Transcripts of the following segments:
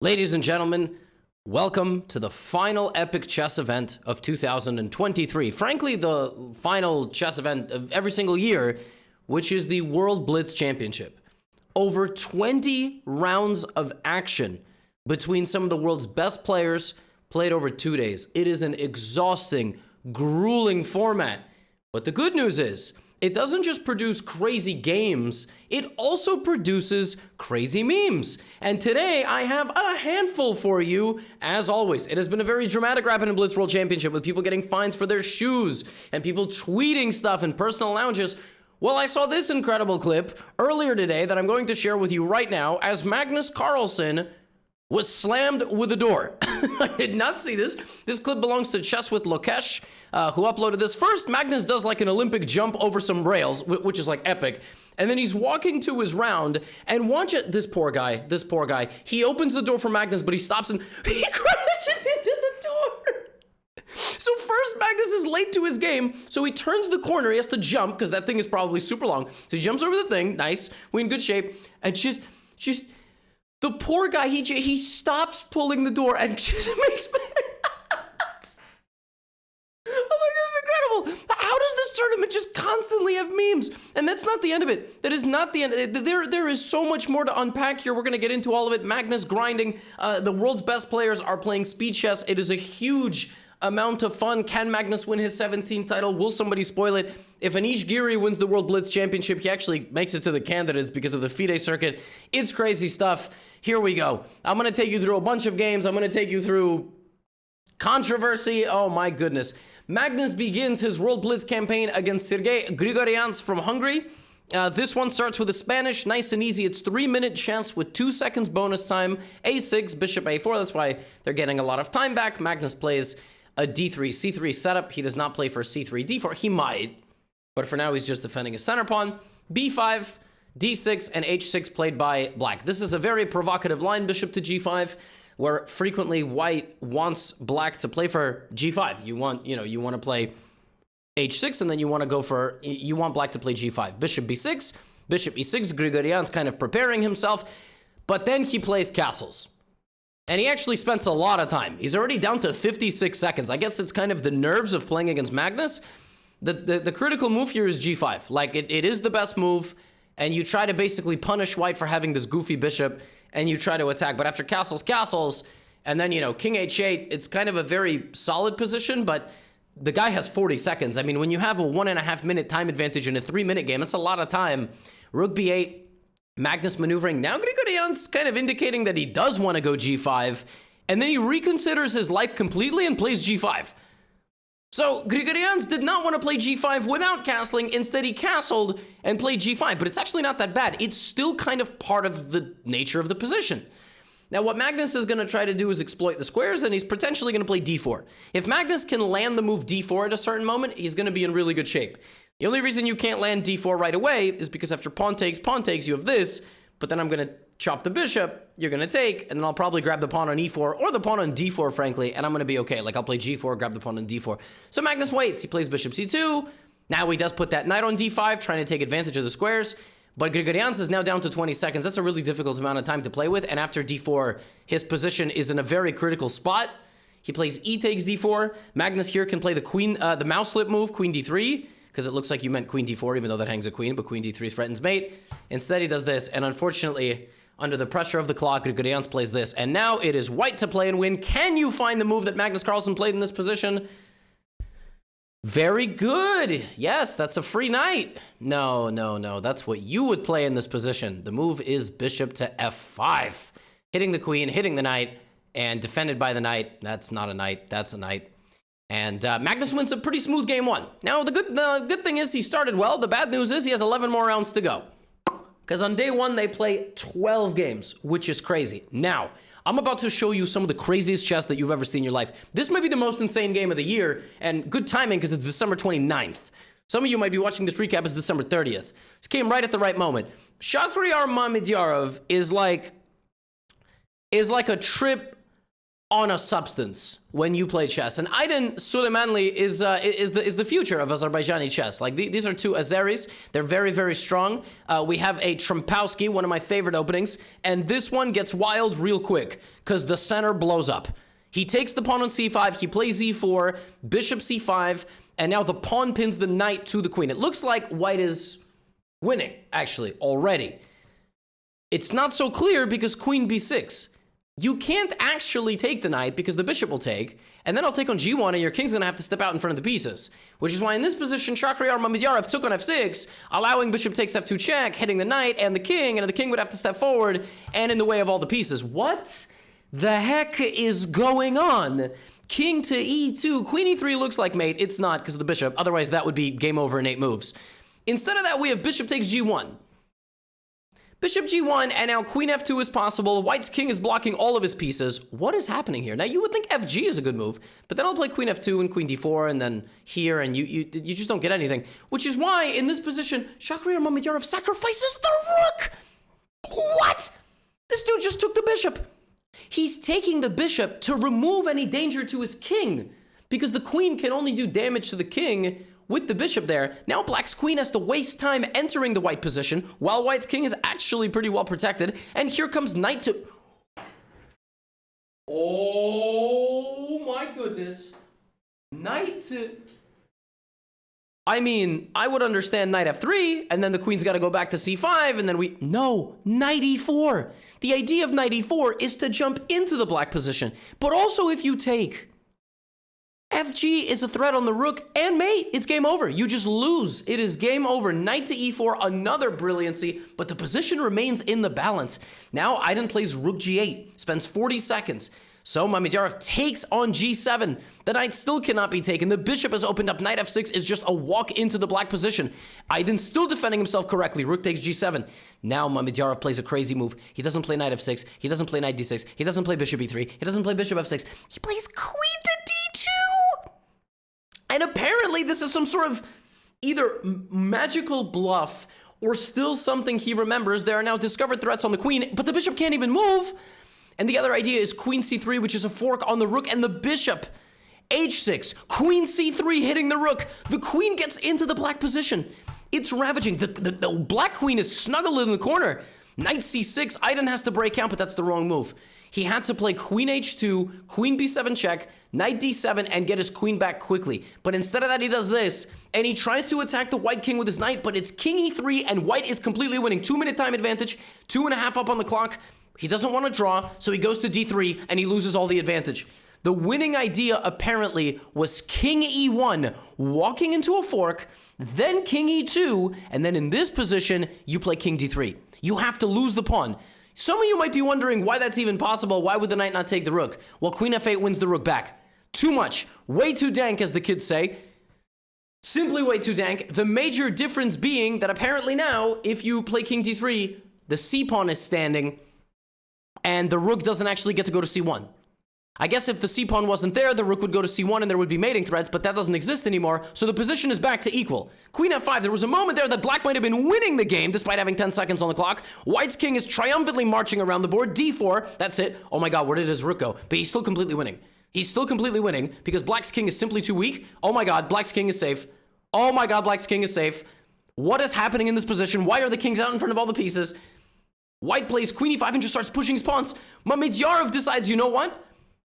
Ladies and gentlemen, welcome to the final epic chess event of 2023. Frankly, the final chess event of every single year, which is the World Blitz Championship. Over 20 rounds of action between some of the world's best players played over 2 days. It is an exhausting, grueling format. But the good news is, it doesn't just produce crazy games, it also produces crazy memes. And today, I have a handful for you, as always. It has been a very dramatic Rapid and Blitz World Championship with people getting fines for their shoes and people tweeting stuff in personal lounges. Well, I saw this incredible clip earlier today that I'm going to share with you right now as Magnus Carlsen was slammed with a door. I did not see this. This clip belongs to Chess with Lokesh, who uploaded this. First, Magnus does like an Olympic jump over some rails, which is like epic. And then he's walking to his round, and watch it. This poor guy. He opens the door for Magnus, but he stops and he crashes into the door. So first, Magnus is late to his game, so he turns the corner. He has to jump, because that thing is probably super long. So he jumps over the thing. Nice. We're in good shape. And just the poor guy, he stops pulling the door and just makes... Oh my God, it's incredible. How does this tournament just constantly have memes? And that's not the end of it. That is not the end. There is so much more to unpack here. We're going to get into all of it. Magnus grinding. The world's best players are playing speed chess. It is a huge amount of fun. Can Magnus win his 17th title? Will somebody spoil it? If Anish Giri wins the World Blitz Championship, he actually makes it to the candidates because of the FIDE circuit. It's crazy stuff. Here we go. I'm going to take you through a bunch of games. I'm going to take you through controversy. Oh my goodness. Magnus begins his World Blitz campaign against Sergei Grigoriants from Hungary. This one starts with a Spanish, nice and easy. It's 3-minute chess with 2 seconds bonus time. A6, bishop A4. That's why they're getting a lot of time back. Magnus plays a D3, C3 setup. He does not play for C3, D4. He might, but for now he's just defending his center pawn. B5, D6, and H6 played by black. This is a very provocative line, bishop to G5, where frequently white wants black to play for G5. You want to play H6, and then you want black to play G5. Bishop B6, bishop E6. Grigorians kind of preparing himself, but then he plays castles. And he actually spends a lot of time. He's already down to 56 seconds. I guess it's kind of the nerves of playing against Magnus. The critical move here is G5. Like, it is the best move, and you try to basically punish white for having this goofy bishop, and you try to attack. But after castles, and then, king H8, it's kind of a very solid position, but the guy has 40 seconds. I mean, when you have a 1.5 minute time advantage in a 3-minute game, it's a lot of time. Rook B8. Magnus maneuvering. Now Grigorians kind of indicating that he does want to go G5, and then he reconsiders his life completely and plays G5. So Grigorians did not want to play G5 without castling. Instead, he castled and played G5, but it's actually not that bad. It's still kind of part of the nature of the position. Now, what Magnus is going to try to do is exploit the squares, and he's potentially going to play D4. If Magnus can land the move D4 at a certain moment, he's going to be in really good shape. The only reason you can't land D4 right away is because after pawn takes, you have this, but then I'm going to chop the bishop, you're going to take, and then I'll probably grab the pawn on E4 or the pawn on D4, frankly, and I'm going to be okay. Like, I'll play G4, grab the pawn on D4. So Magnus waits. He plays bishop C2. Now he does put that knight on D5, trying to take advantage of the squares, but Grigorians is now down to 20 seconds. That's a really difficult amount of time to play with, and after D4, his position is in a very critical spot. He plays E takes D4. Magnus here can play the queen, the mouse slip move, queen D3, because it looks like you meant queen D4, even though that hangs a queen, but queen D3 threatens mate. Instead, he does this, and unfortunately, under the pressure of the clock, Grigorians plays this, and now it is white to play and win. Can you find the move that Magnus Carlsen played in this position? Very good. Yes, that's a free knight. No. That's what you would play in this position. The move is bishop to F5. Hitting the queen, hitting the knight, and defended by the knight. That's not a knight. That's a knight. And Magnus wins a pretty smooth game 1. Now, the good thing is he started well. The bad news is he has 11 more rounds to go. Because on day 1, they play 12 games, which is crazy. Now, I'm about to show you some of the craziest chess that you've ever seen in your life. This might be the most insane game of the year, and good timing because it's December 29th. Some of you might be watching this recap as December 30th. This came right at the right moment. Mamedyarov is like a trip on a substance when you play chess. And Aydin Suleimanli is the future of Azerbaijani chess. Like, these are two Azeris. They're very, very strong. We have a Trempowski, one of my favorite openings. And this one gets wild real quick because the center blows up. He takes the pawn on c5, he plays e4, bishop c5, and now the pawn pins the knight to the queen. It looks like white is winning, actually, already. It's not so clear because queen b6. You can't actually take the knight because the bishop will take, and then I'll take on g1 and your king's gonna have to step out in front of the pieces. Which is why in this position, Shahryar Mamedyarov took on f6, allowing bishop takes f2 check, hitting the knight and the king would have to step forward and in the way of all the pieces. What the heck is going on? King to e2, queen e3 looks like mate. It's not because of the bishop, otherwise that would be game over in 8 moves. Instead of that, we have bishop takes g1. Bishop g1, and now queen f2 is possible. White's king is blocking all of his pieces. What is happening here? Now, you would think fg is a good move, but then I'll play queen f2 and queen d4, and then here, and you just don't get anything. Which is why, in this position, Shahryar Mamedyarov sacrifices the rook! What? This dude just took the bishop. He's taking the bishop to remove any danger to his king, because the queen can only do damage to the king with the bishop there. Now black's queen has to waste time entering the white position, while white's king is actually pretty well protected. And here comes knight to... Oh my goodness. Knight to... I mean, I would understand knight f3, and then the queen's got to go back to c5, and then we... No, knight e4. The idea of knight e4 is to jump into the black position. But also if you take... FG is a threat on the rook and mate. It's game over. You just lose. It is game over. Knight to e4, another brilliancy, but the position remains in the balance. Now Aydin plays rook g8, spends 40 seconds. So Mamedyarov takes on g7. The knight still cannot be taken. The bishop has opened up. Knight f6 is just a walk into the black position. Aydin still defending himself correctly. Rook takes g7. Now Mamedyarov plays a crazy move. He doesn't play knight f6. He doesn't play knight d6. He doesn't play bishop e3. He doesn't play bishop f6. He plays queen to d2. And apparently this is some sort of either magical bluff or still something he remembers. There are now discovered threats on the queen, but the bishop can't even move. And the other idea is queen c3, which is a fork on the rook and the bishop. h6, queen c3 hitting the rook. The queen gets into the black position. It's ravaging. The black queen is snuggled in the corner. Knight c6, Aydin has to break out, but that's the wrong move. He had to play queen h2, queen b7 check, knight d7, and get his queen back quickly. But instead of that, he does this, and he tries to attack the white king with his knight, but it's king e3, and white is completely winning. 2-minute time advantage, 2.5 up on the clock. He doesn't want to draw, so he goes to d3, and he loses all the advantage. The winning idea, apparently, was king e1, walking into a fork, then king e2, and then in this position, you play king d3. You have to lose the pawn. Some of you might be wondering why that's even possible. Why would the knight not take the rook? Well, queen f8 wins the rook back. Too much. Way too dank, as the kids say. Simply way too dank. The major difference being that apparently now, if you play king d3, the c-pawn is standing, and the rook doesn't actually get to go to c1. I guess if the c-pawn wasn't there, the rook would go to c1 and there would be mating threats, but that doesn't exist anymore, so the position is back to equal. Queen f5, there was a moment there that black might have been winning the game despite having 10 seconds on the clock. White's king is triumphantly marching around the board. d4, that's it. Oh my god, where did his rook go? But he's still completely winning. He's still completely winning because black's king is simply too weak. Oh my god, black's king is safe. Oh my god, black's king is safe. What is happening in this position? Why are the kings out in front of all the pieces? White plays queen e5 and just starts pushing his pawns. Mamedyarov decides, you know what?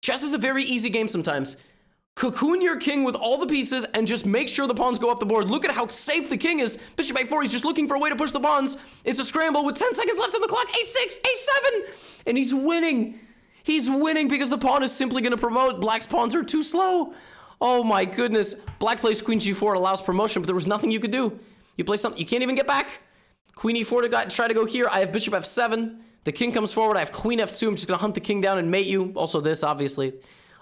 Chess is a very easy game sometimes. Cocoon your king with all the pieces and just make sure the pawns go up the board. Look at how safe the king is. Bishop a4, he's just looking for a way to push the pawns. It's a scramble with 10 seconds left on the clock. a6, a7, and he's winning. He's winning because the pawn is simply going to promote. Black's pawns are too slow. Oh my goodness. Black plays queen g4, allows promotion, but there was nothing you could do. You play something, you can't even get back. Queen e4 to try to go here. I have bishop f7. The king comes forward. I have queen f2. I'm just going to hunt the king down and mate you. Also this, obviously.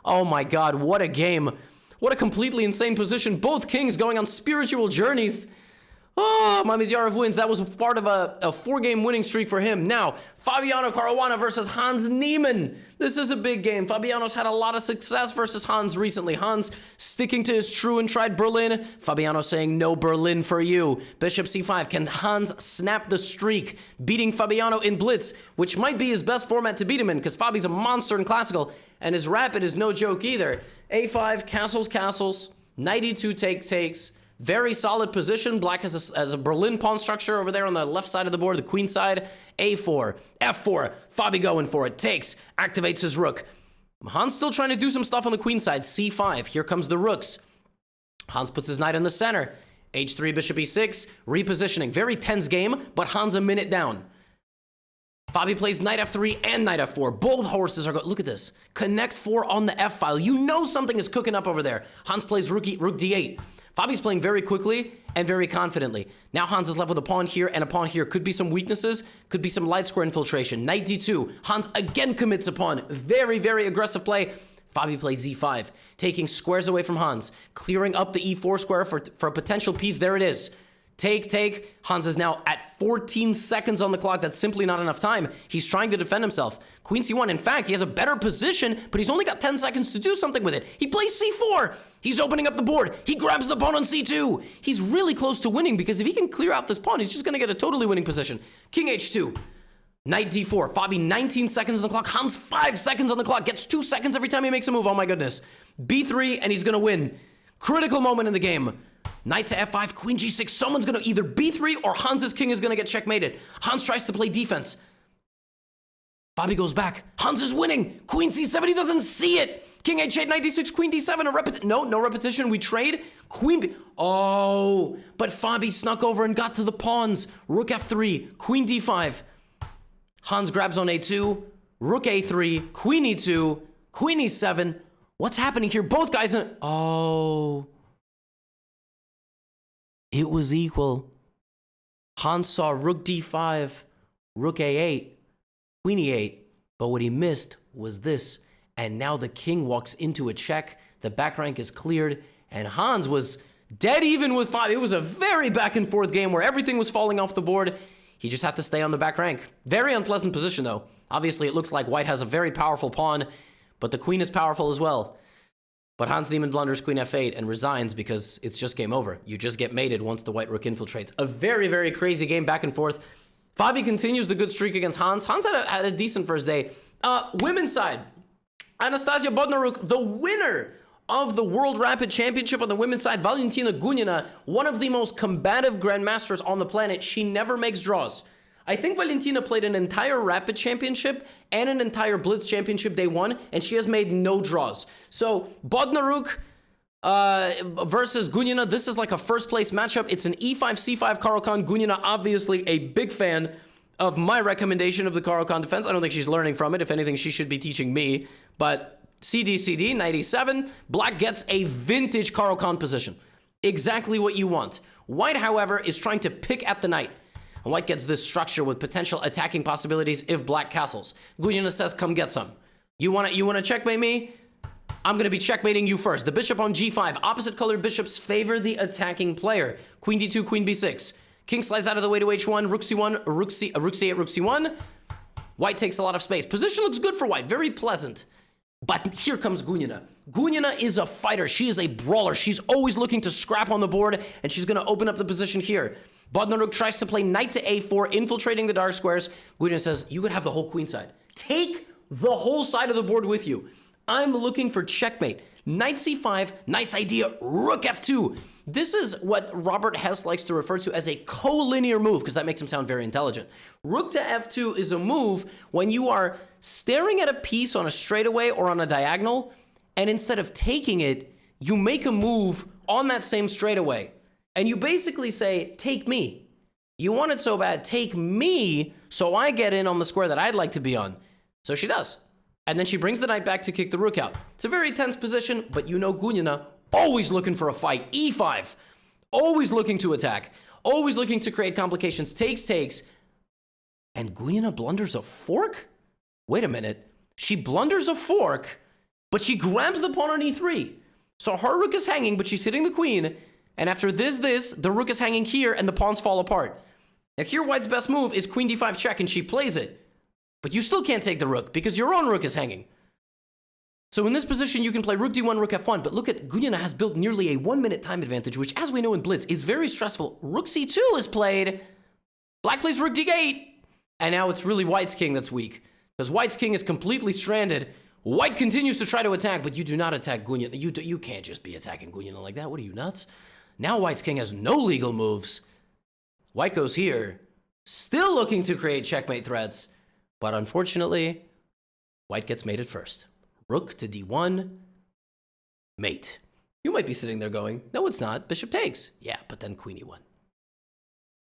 Oh my god, what a game. What a completely insane position. Both kings going on spiritual journeys. Oh, Mamedyarov wins. That was part of a 4-game winning streak for him. Now, Fabiano Caruana versus Hans Niemann. This is a big game. Fabiano's had a lot of success versus Hans recently. Hans sticking to his true and tried Berlin. Fabiano saying no Berlin for you. Bishop c5. Can Hans snap the streak, beating Fabiano in blitz, which might be his best format to beat him in, because Fabi's a monster in classical, and his rapid is no joke either. a5, castles, castles. Knight e2 takes. Very solid position. Black has a Berlin pawn structure over there on the left side of the board, the queen side. a4, f4, Fabi going for it. Takes, activates his rook. Hans still trying to do some stuff on the queen side. c5, here comes the rooks. Hans puts his knight in the center. h3, bishop e6, repositioning. Very tense game, but Hans a minute down. Fabi plays knight f3 and knight f4. Both horses are going. Look at this. Connect 4 on the f file. You know something is cooking up over there. Hans plays rook d8. Fabi's playing very quickly and very confidently. Now Hans is left with a pawn here and a pawn here. Could be some weaknesses. Could be some light square infiltration. Knight d2. Hans again commits a pawn. Very, very aggressive play. Fabi plays e5, taking squares away from Hans. Clearing up the e4 square for a potential piece. There it is. Take. Hans is now at 14 seconds on the clock. That's simply not enough time. He's trying to defend himself. Queen c1. In fact, he has a better position, but he's only got 10 seconds to do something with it. He plays c4. He's opening up the board. He grabs the pawn on c2. He's really close to winning, because if he can clear out this pawn, he's just going to get a totally winning position. King h2. Knight d4. Fabi 19 seconds on the clock. Hans 5 seconds on the clock. Gets 2 seconds every time he makes a move. Oh my goodness. b3, and he's going to win. Critical moment in the game. Knight to f5, queen g6. Someone's going to either b3 or Hans's king is going to get checkmated. Hans tries to play defense. Fabi goes back. Hans is winning. Queen c7, he doesn't see it. King h8, knight d6, queen d7, a repetition. No repetition. We trade. Queen b... Oh, but Fabi snuck over and got to the pawns. Rook f3, queen d5. Hans grabs on a2, rook a3, queen e2, queen e7. What's happening here? Both guys in... Oh... It was equal. Hans saw rook d5, rook a8, queen e8, but what he missed was this. And now the king walks into a check, the back rank is cleared, and Hans was dead even with Fabi. It was a very back and forth game where everything was falling off the board. He just had to stay on the back rank. Very unpleasant position though. Obviously it looks like white has a very powerful pawn, but the queen is powerful as well. But Hans Niemann blunders queen f8 and resigns because it's just game over. You just get mated once the white rook infiltrates. A very, very crazy game back and forth. Fabi continues the good streak against Hans. Hans had a decent first day. Women's side, Anastasia Bodnaruk, the winner of the World Rapid Championship on the women's side. Valentina Gunina, one of the most combative grandmasters on the planet. She never makes draws. I think Valentina played an entire Rapid Championship and an entire Blitz Championship day one, and she has made no draws. So, Bodnaruk versus Gunina, this is like a first place matchup. It's an e5, c5 Caro-Kann. Gunina, obviously a big fan of my recommendation of the Caro-Kann defense. I don't think she's learning from it. If anything, she should be teaching me. But CD, knight e7. Black gets a vintage Caro-Kann position. Exactly what you want. White, however, is trying to pick at the knight. And white gets this structure with potential attacking possibilities if black castles. Gunina says, come get some. You wanna checkmate me? I'm gonna be checkmating you first. The bishop on g5. Opposite colored bishops favor the attacking player. Queen d2, queen b6. King slides out of the way to h1, rook c1, rook c8, rook c1. White takes a lot of space. Position looks good for white, very pleasant. But here comes Gunina. Gunina is a fighter. She is a brawler. She's always looking to scrap on the board, and she's gonna open up the position here. Bodnaruk tries to play knight to a4, infiltrating the dark squares. Gunina says, you could have the whole queen side. Take the whole side of the board with you. I'm looking for checkmate. Knight c5, nice idea, rook f2. This is what Robert Hess likes to refer to as a collinear move, because that makes him sound very intelligent. Rook to f2 is a move when you are staring at a piece on a straightaway or on a diagonal, and instead of taking it, you make a move on that same straightaway. And you basically say, take me. You want it so bad, take me, so I get in on the square that I'd like to be on. So she does. And then she brings the knight back to kick the rook out. It's a very tense position, but you know Gunina, always looking for a fight. e5, always looking to attack, always looking to create complications. Takes. And Gunina blunders a fork? Wait a minute. She blunders a fork, but she grabs the pawn on e3. So her rook is hanging, but she's hitting the queen. And after this, the rook is hanging here and the pawns fall apart. Now here, white's best move is queen d5 check, and she plays it. But you still can't take the rook because your own rook is hanging. So in this position, you can play rook d1, rook f1. But look at, Grigorian has built nearly a 1-minute time advantage, which, as we know in blitz, is very stressful. Rook c2 is played. Black plays rook d8. And now it's really white's king that's weak, because white's king is completely stranded. White continues to try to attack, but you do not attack Grigorian. You can't just be attacking Grigorian like that. What are you, nuts? Now white's king has no legal moves. White goes here, still looking to create checkmate threats, but unfortunately, white gets mated first. Rook to d1, mate. You might be sitting there going, no, it's not. Bishop takes. Yeah, but then queen e1.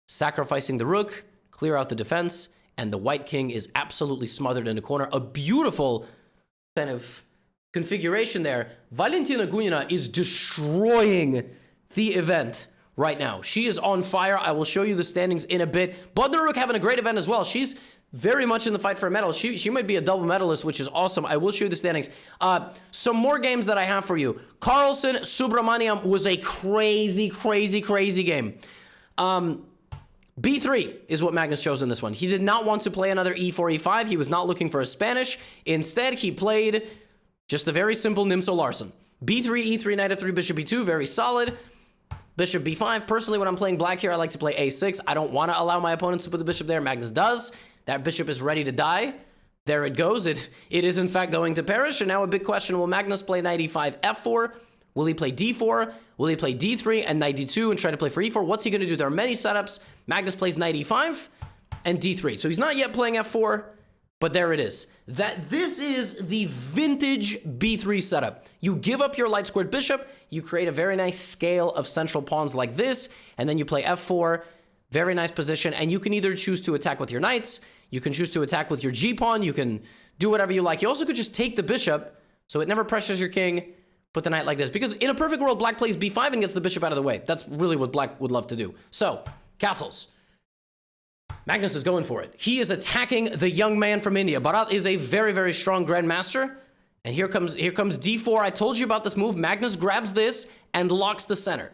Sacrificing the rook, clear out the defense, and the white king is absolutely smothered in a corner. A beautiful kind of configuration there. Valentina Grigorian is destroying the event right now. She is on fire. I will show you the standings in a bit. Bodnaruk having a great event as well. She's very much in the fight for a medal. She might be a double medalist, which is awesome. I will show you the standings. Some more games that I have for you. Carlsen, Subramaniyam was a crazy game. B3 is what Magnus chose in this one. He did not want to play another e4, e5. He was not looking for a Spanish. Instead, he played just a very simple Nimzo Larsen. B3, e3, knight f3, bishop e2, very solid. Bishop b5. Personally, when I'm playing black here, I like to play a6. I don't want to allow my opponents to put the bishop there. Magnus does. That bishop is ready to die. There it goes. It is, in fact, going to perish. And now a big question, will Magnus play knight e5, f4? Will he play d4? Will he play d3 and knight d2 and try to play for e4? What's he going to do? There are many setups. Magnus plays knight e5 and d3. So he's not yet playing f4, but there it is. This is the vintage b3 setup. You give up your light squared bishop, you create a very nice scale of central pawns like this, and then you play f4. Very nice position, and you can either choose to attack with your knights, you can choose to attack with your g-pawn, you can do whatever you like. You also could just take the bishop, so it never pressures your king. Put the knight like this, because in a perfect world, black plays b5 and gets the bishop out of the way. That's really what black would love to do. So, castles. Magnus is going for it. He is attacking the young man from India. Bharat is a very strong grandmaster. And here comes d4. I told you about this move. Magnus grabs this and locks the center.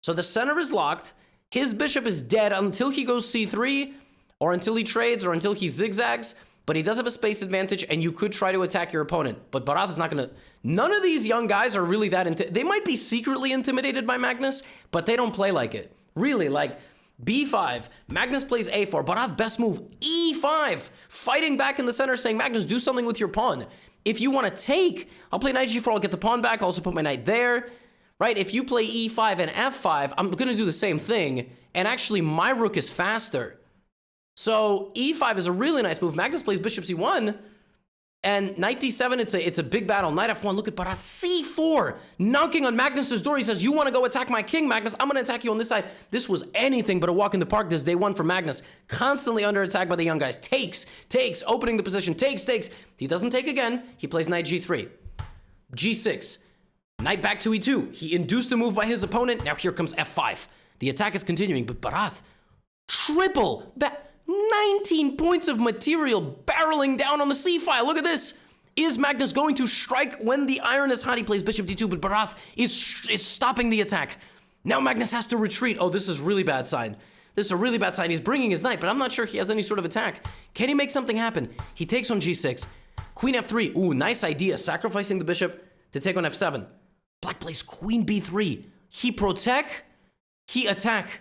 So the center is locked. His bishop is dead until he goes c3, or until he trades, or until he zigzags. But he does have a space advantage, and you could try to attack your opponent. But Bharat is not going to... None of these young guys are really that... They might be secretly intimidated by Magnus, but they don't play like it. Really, like b5, Magnus plays a4, Bharat best move, e5, fighting back in the center, saying, Magnus, do something with your pawn. If you want to take, I'll play knight g4, I'll get the pawn back, I'll also put my knight there. Right? If you play e5 and f5, I'm going to do the same thing, and actually my rook is faster. So e5 is a really nice move. Magnus plays bishop c1, and knight d7, it's a big battle. Knight f1, look at Bharat, c4, knocking on Magnus's door. He says, you want to go attack my king, Magnus? I'm going to attack you on this side. This was anything but a walk in the park this day one for Magnus. Constantly under attack by the young guys. Takes, opening the position, takes. He doesn't take again. He plays knight g3. g6, knight back to e2. He induced a move by his opponent. Now here comes f5. The attack is continuing, but Bharat, triple back. 19 points of material barreling down on the c-file. Look at this. Is Magnus going to strike when the iron is hot? He plays bishop d2, but Bharat is stopping the attack. Now Magnus has to retreat. Oh, this is a really bad sign. This is a really bad sign. He's bringing his knight, but I'm not sure he has any sort of attack. Can he make something happen? He takes on g6. Queen f3. Ooh, nice idea. Sacrificing the bishop to take on f7. Black plays queen b3. He protect. He attack.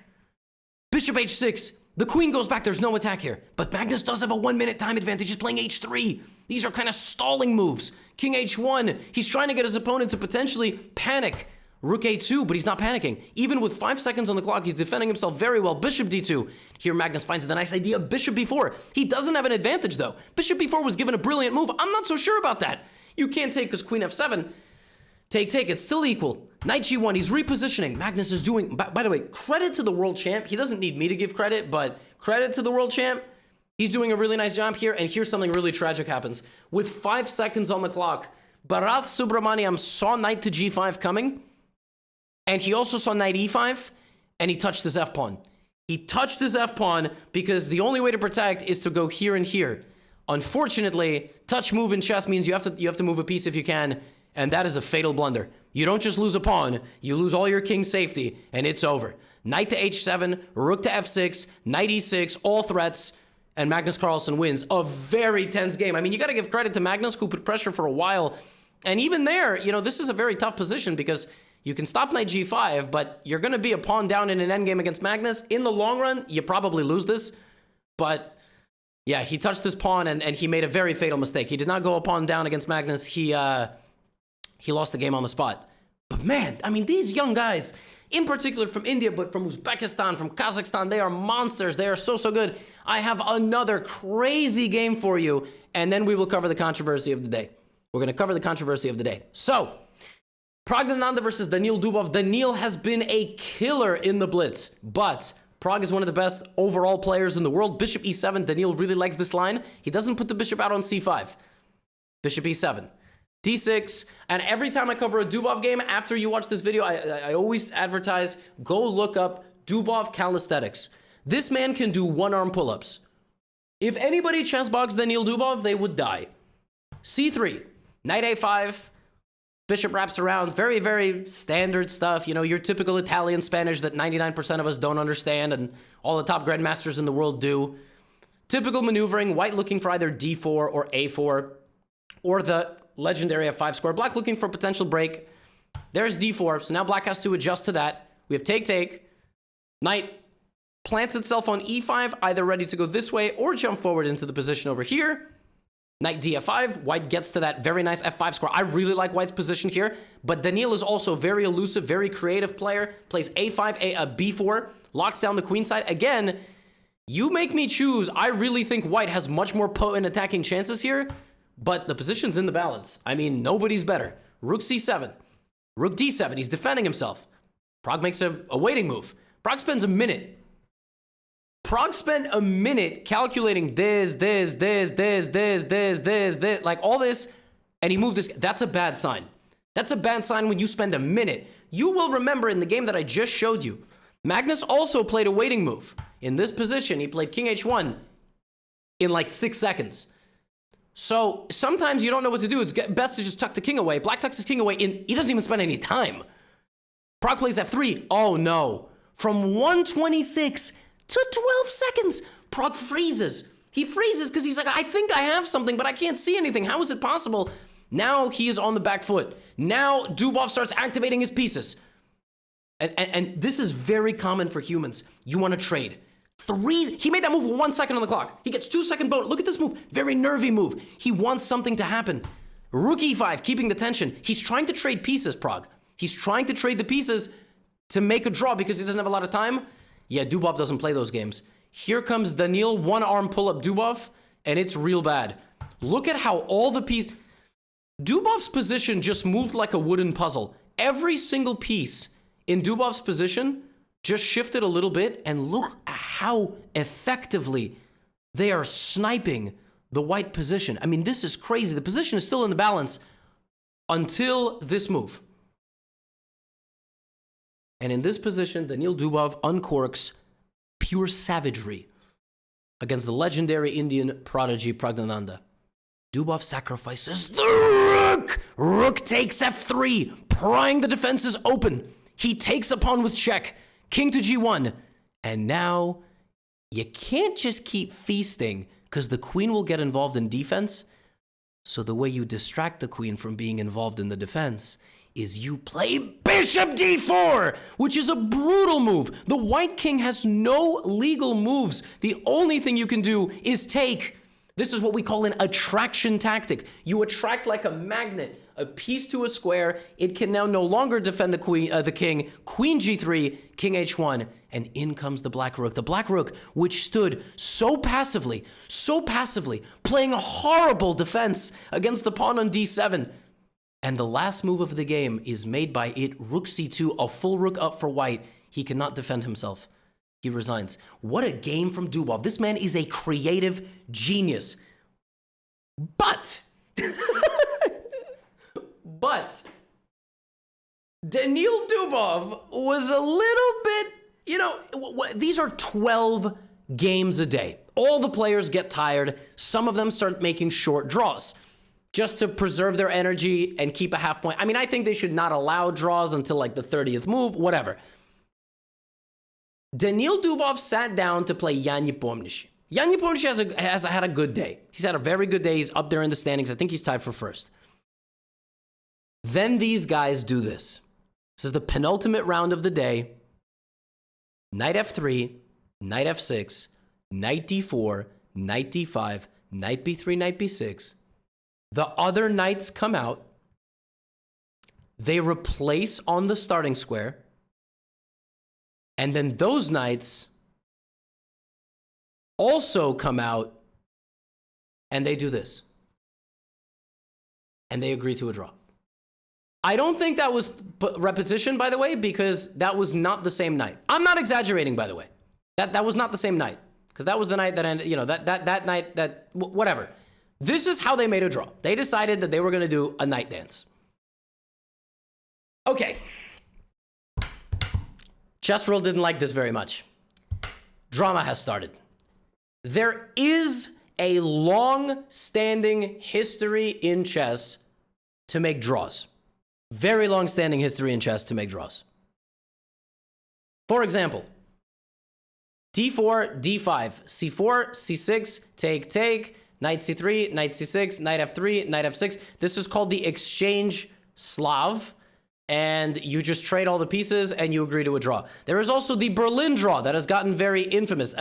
Bishop h6. The queen goes back. There's no attack here. But Magnus does have a 1-minute time advantage. He's playing h3. These are kind of stalling moves. King h1. He's trying to get his opponent to potentially panic. Rook a2, but he's not panicking. Even with 5 seconds on the clock, he's defending himself very well. Bishop d2. Here Magnus finds the nice idea of bishop b4. He doesn't have an advantage, though. Bishop b4 was given a brilliant move. I'm not so sure about that. You can't take because queen f7. Take. It's still equal. Knight g1. He's repositioning. Magnus is doing... By the way, credit to the world champ. He doesn't need me to give credit, but credit to the world champ. He's doing a really nice job here, and here's something really tragic happens. With 5 seconds on the clock, Bharat Subramaniyam saw knight to g5 coming, and he also saw knight e5, and he touched his f-pawn. He touched his f-pawn because the only way to protect is to go here and here. Unfortunately, touch move in chess means you have to move a piece if you can, And that is a fatal blunder. You don't just lose a pawn, you lose all your king's safety, and it's over. Knight to h7, rook to f6, knight e6, all threats, and Magnus Carlsen wins. A very tense game. I mean, you got to give credit to Magnus, who put pressure for a while. And even there, you know, this is a very tough position because you can stop knight g5, but you're going to be a pawn down in an endgame against Magnus. In the long run, you probably lose this. But yeah, he touched this pawn and he made a very fatal mistake. He did not go a pawn down against Magnus. He lost the game on the spot. But man, I mean, these young guys, in particular from India, but from Uzbekistan, from Kazakhstan, they are monsters. They are so, so good. I have another crazy game for you, and then we will cover the controversy of the day. We're going to cover the controversy of the day. So, Praggnanandhaa versus Daniil Dubov. Daniil has been a killer in the blitz, but Pragg is one of the best overall players in the world. Bishop e7. Daniil really likes this line. He doesn't put the bishop out on c5. Bishop e7. d6, and every time I cover a Dubov game, after you watch this video, I always advertise, go look up Dubov calisthenics. This man can do one-arm pull-ups. If anybody chess boxed Daniil Dubov, they would die. c3, knight a5, bishop wraps around, very, very standard stuff. You know, your typical Italian Spanish that 99% of us don't understand, and all the top grandmasters in the world do. Typical maneuvering, white looking for either d4 or a4, or the legendary f5 square. Black looking for a potential break. There's d4, so now black has to adjust to that. We have take. Knight plants itself on e5, either ready to go this way or jump forward into the position over here. Knight df5, white gets to that very nice f5 square. I really like white's position here, but Daniil is also very elusive, very creative player. Plays a5, b4, locks down the queen side. Again, you make me choose. I really think white has much more potent attacking chances here, but the position's in the balance. I mean, nobody's better. Rook c7, rook d7. He's defending himself. Pragg makes a waiting move. Pragg spends a minute. Pragg spent a minute calculating this, like all this, and he moved this. That's a bad sign. That's a bad sign when you spend a minute. You will remember in the game that I just showed you, Magnus also played a waiting move. In this position, he played king h1 in like 6 seconds. So sometimes you don't know what to do. It's best to just tuck the king away. Black tucks his king away, and he doesn't even spend any time. Pragg plays f3. Oh no. From 126 to 12 seconds, Pragg freezes. He freezes because he's like, I think I have something, but I can't see anything. How is it possible? Now he is on the back foot. Now Dubov starts activating his pieces. And this is very common for humans. You want to trade. He made that move with 1 second on the clock. He gets 2-second bonus. Look at this move. Very nervy move. He wants something to happen. Rook e5, keeping the tension. He's trying to trade pieces, Pragg. He's trying to trade the pieces to make a draw because he doesn't have a lot of time. Yeah, Dubov doesn't play those games. Here comes Daniil, one-arm pull-up Dubov, and it's real bad. Look at how all the pieces... Dubov's position just moved like a wooden puzzle. Every single piece in Dubov's position just shifted a little bit, and look at how effectively they are sniping the white position. I mean, this is crazy. The position is still in the balance until this move. And in this position, Daniil Dubov uncorks pure savagery against the legendary Indian prodigy Praggnanandhaa. Dubov sacrifices the rook! Rook takes f3, prying the defenses open. He takes a pawn with check. King to g1. And now, you can't just keep feasting because the queen will get involved in defense. So the way you distract the queen from being involved in the defense is you play bishop d4, which is a brutal move. The white king has no legal moves. The only thing you can do is take. This is what we call an attraction tactic. You attract like a magnet, a piece to a square. It can now no longer defend the king. Queen g3, king h1, and in comes the black rook. The black rook, which stood so passively, playing a horrible defense against the pawn on d7. And the last move of the game is made by it, rook c2, a full rook up for white. He cannot defend himself. He resigns. What a game from Dubov. This man is a creative genius. But Daniil Dubov was a little bit, you know, these are 12 games a day. All the players get tired. Some of them start making short draws. just to preserve their energy and keep a half point. I mean, I think they should not allow draws until like the 30th move, whatever. Daniil Dubov sat down to play Jan Nepomniachtchi. Jan Nepomniachtchi has had a good day. He's had a very good day. He's up there in the standings. I think he's tied for first. Then these guys do this. This is the penultimate round of the day. Knight f3, knight f6, knight d4, knight d5, knight b3, knight b6. The other knights come out. They replace on the starting square. And then those knights also come out and they do this. And they agree to a draw. I don't think that was repetition, by the way, because that was not the same night. I'm not exaggerating, by the way. That was not the same night. Because that was the night that ended, you know, that night, whatever. This is how they made a draw. They decided that they were going to do a night dance. Okay. Chess World didn't like this very much. Drama has started. There is a long-standing history in chess to make draws. Very long-standing history in chess to make draws. For example, d4, d5, c4, c6, take, take, knight c3, knight c6, knight f3, knight f6. This is called the exchange Slav, and you just trade all the pieces and you agree to a draw. There is also the Berlin draw that has gotten very infamous.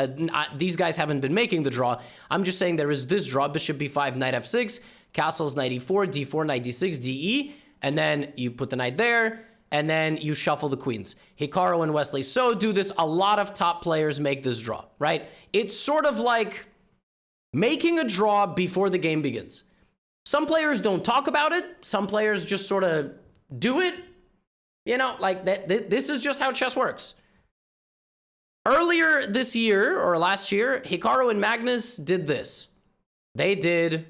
These guys haven't been making the draw. I'm just saying there is this draw, bishop b5, knight f6, castles, knight e4, d4, knight d6, de, and then you put the knight there, and then you shuffle the queens. Hikaru and Wesley So do this. A lot of top players make this draw, right? It's sort of like making a draw before the game begins. Some players don't talk about it. Some players just sort of do it. You know, like this is just how chess works. Earlier this year, or last year, Hikaru and Magnus did this. They did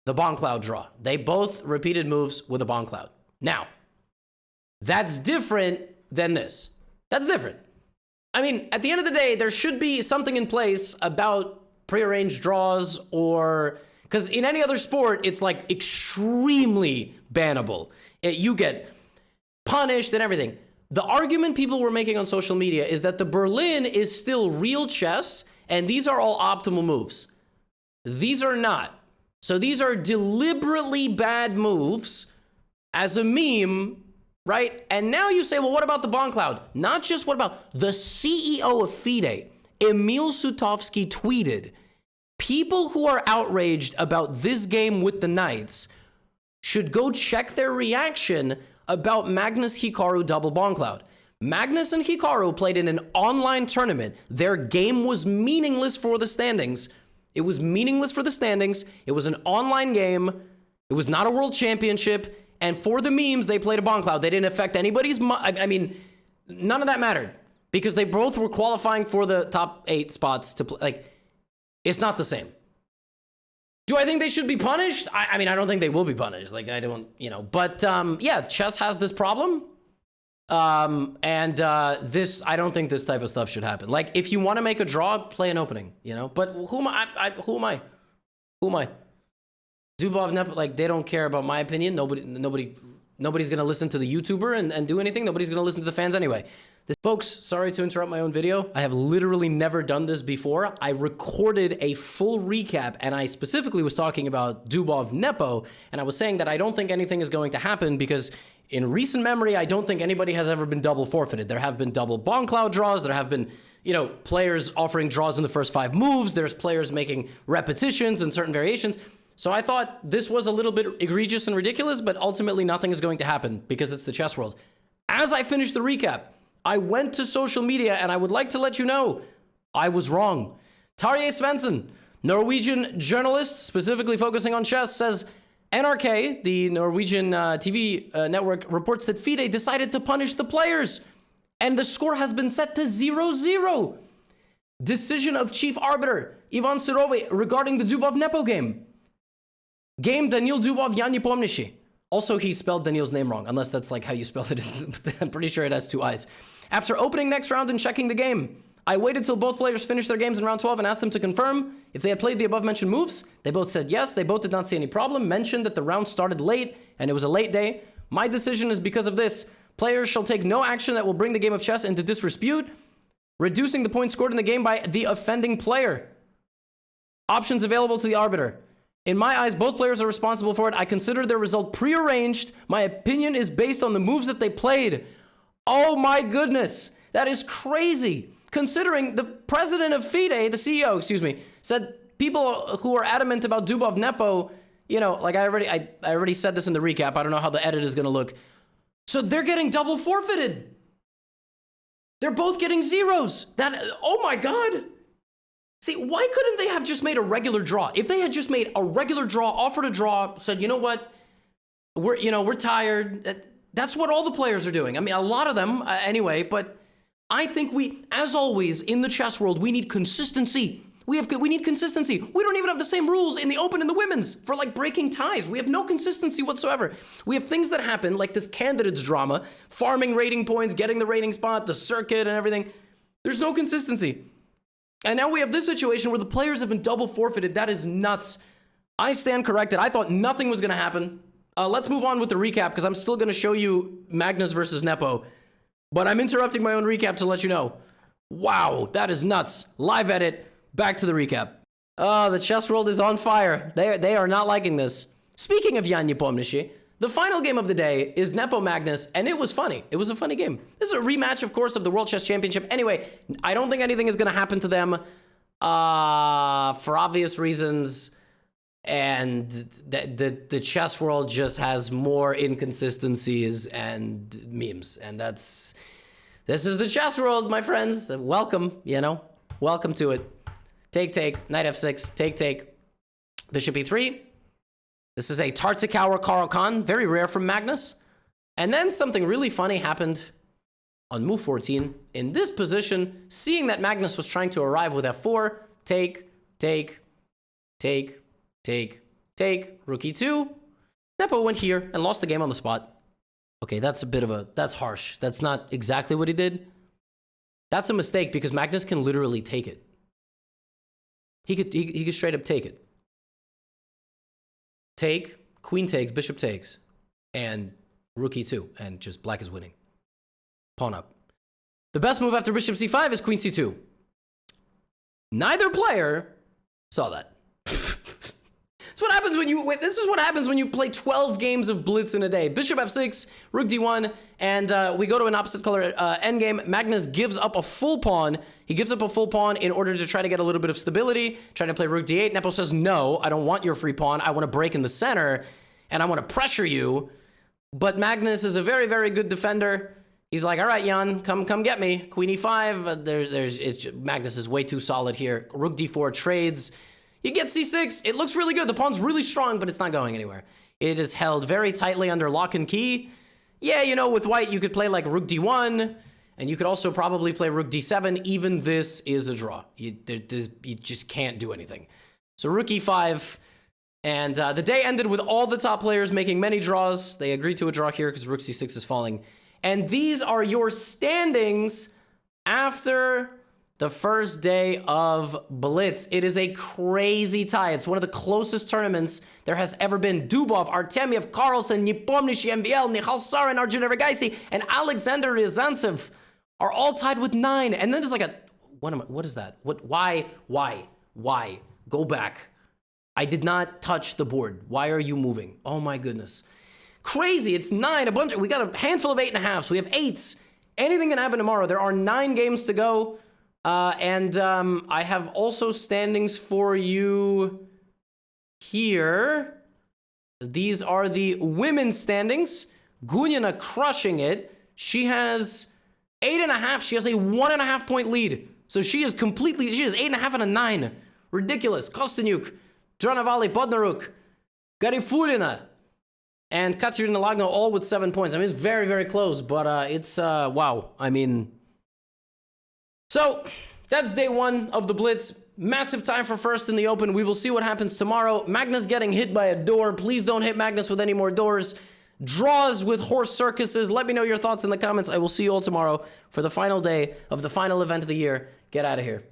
the bomb cloud draw. They both repeated moves with a bomb cloud. Now, that's different than this. That's different. I mean, at the end of the day, there should be something in place about prearranged draws, or because in any other sport, it's like extremely bannable. You get punished and everything. The argument people were making on social media is that the Berlin is still real chess, and these are all optimal moves. These are not. So these are deliberately bad moves as a meme, right? And now you say, well, what about the bomb cloud? Not just what about the CEO of FIDE, Emil Sutovsky, tweeted, people who are outraged about this game with the knights should go check their reaction about Magnus Hikaru double bomb cloud. Magnus and Hikaru played in an online tournament. Their game was meaningless for the standings. It was meaningless for the standings. It was an online game. It was not a world championship. And for the memes, they played a bomb cloud. They didn't affect anybody's... I mean, none of that mattered. Because they both were qualifying for the top 8 spots to play. Like, it's not the same. Do I think they should be punished? I mean, I don't think they will be punished. Like, I don't, you know. But, yeah, chess has this problem. This, I don't think this type of stuff should happen. Like, if you want to make a draw, play an opening, you know? But who am I? Who am I? Who am I? Dubov, like, they don't care about my opinion. Nobody's going to listen to the YouTuber and do anything. Nobody's going to listen to the fans anyway. Folks, sorry to interrupt my own video. I have literally never done this before. I recorded a full recap, and I specifically was talking about Dubov Nepo, and I was saying that I don't think anything is going to happen because in recent memory, I don't think anybody has ever been double forfeited. There have been double bomb cloud draws. There have been, you know, players offering draws in the first 5 moves. There's players making repetitions and certain variations. So I thought this was a little bit egregious and ridiculous, but ultimately nothing is going to happen because it's the chess world. As I finished the recap, I went to social media, and I would like to let you know I was wrong. Tarjei Svensson, Norwegian journalist specifically focusing on chess, says NRK, the Norwegian TV network, reports that FIDE decided to punish the players, and the score has been set to 0-0. Decision of chief arbiter Ivan Surove regarding the Dubov Nepo game. Game Daniil Dubov Jan Nepomniachtchi. Also, he spelled Daniil's name wrong, unless that's like how you spell it. I'm pretty sure it has 2 I's. After opening next round and checking the game, I waited till both players finished their games in round 12 and asked them to confirm if they had played the above-mentioned moves. They both said yes. They both did not see any problem. Mentioned that the round started late and it was a late day. My decision is because of this. Players shall take no action that will bring the game of chess into disrepute, reducing the points scored in the game by the offending player. Options available to the arbiter. In my eyes, both players are responsible for it. I consider their result prearranged. My opinion is based on the moves that they played. Oh my goodness. That is crazy. Considering the president of FIDE, the CEO, excuse me, said people who are adamant about Dubov Nepo, you know, like I already said this in the recap. I don't know how the edit is going to look. So they're getting double forfeited. They're both getting zeros. Oh my God. See, why couldn't they have just made a regular draw? If they had just made a regular draw, offered a draw, said, you know what, we're tired. That's what all the players are doing. I mean, a lot of them anyway, but I think as always, in the chess world, we need consistency. We need consistency. We don't even have the same rules in the open and the women's for like breaking ties. We have no consistency whatsoever. We have things that happen like this candidates drama, farming rating points, getting the rating spot, the circuit and everything. There's no consistency. And now we have this situation where the players have been double forfeited. That is nuts. I stand corrected. I thought nothing was going to happen. Let's move on with the recap because I'm still going to show you Magnus versus Nepo. But I'm interrupting my own recap to let you know. Wow, that is nuts. Live edit. Back to the recap. Oh, the chess world is on fire. They are not liking this. Speaking of Jan Nepomniachtchi, the final game of the day is Nepo Magnus, and it was funny. It was a funny game. This is a rematch, of course, of the World Chess Championship. Anyway, I don't think anything is going to happen to them for obvious reasons. And the chess world just has more inconsistencies and memes. And this is the chess world, my friends. Welcome, welcome to it. Take, knight f6, take, bishop e3. This is a Tartakower Karl Khan, very rare from Magnus. And then something really funny happened on move 14. In this position, seeing that Magnus was trying to arrive with f4, take, rook e2. Nepo went here and lost the game on the spot. Okay, that's harsh. That's not exactly what he did. That's a mistake because Magnus can literally take it. He could straight up take it. Take, queen takes, bishop takes, and rook e2, and just black is winning. Pawn up. The best move after bishop c5 is queen c2. Neither player saw that. This is what happens when you play 12 games of blitz in a day. Bishop f6, rook d1, and we go to an opposite color endgame. Magnus gives up a full pawn. He gives up a full pawn in order to try to get a little bit of stability, trying to play rook d8. Nepo says, no, I don't want your free pawn. I want to break in the center, and I want to pressure you. But Magnus is a very, very good defender. He's like, all right, Jan, come get me. Queen e5. Magnus is way too solid here. Rook d4 trades. You get c6. It looks really good. The pawn's really strong, but it's not going anywhere. It is held very tightly under lock and key. Yeah, with white, you could play like rook d1, and you could also probably play rook d7. Even this is a draw. You just can't do anything. So rook e5, and the day ended with all the top players making many draws. They agreed to a draw here because rook c6 is falling. And these are your standings after the first day of Blitz. It is a crazy tie. It's one of the closest tournaments there has ever been. Dubov, Artemiev, Carlsen, Nepomniachtchi, MVL, Michal Sarin, Arjun Vergaisi, and Alexander Ryazantsev are all tied with 9. And then there's like what is that? Why? Go back. I did not touch the board. Why are you moving? Oh my goodness. Crazy. It's 9. We got a handful of 8.5s. We have 8s. Anything can happen tomorrow. There are 9 games to go. I have also standings for you here. These are the women's standings. Gunyana crushing it. She has 8.5. She has a 1.5 point lead. So she is 8.5 and a 9. Ridiculous. Kostyanyuk, Dranavali, Bodnaruk, Garifulina, and Katerina Lagno all with 7 points. I mean, it's very, very close, but it's, wow. I mean, so that's day 1 of the Blitz. Massive tie for first in the open. We will see what happens tomorrow. Magnus getting hit by a door. Please don't hit Magnus with any more doors. draws with horse circuses. Let me know your thoughts in the comments. I will see you all tomorrow for the final day of the final event of the year. Get out of here.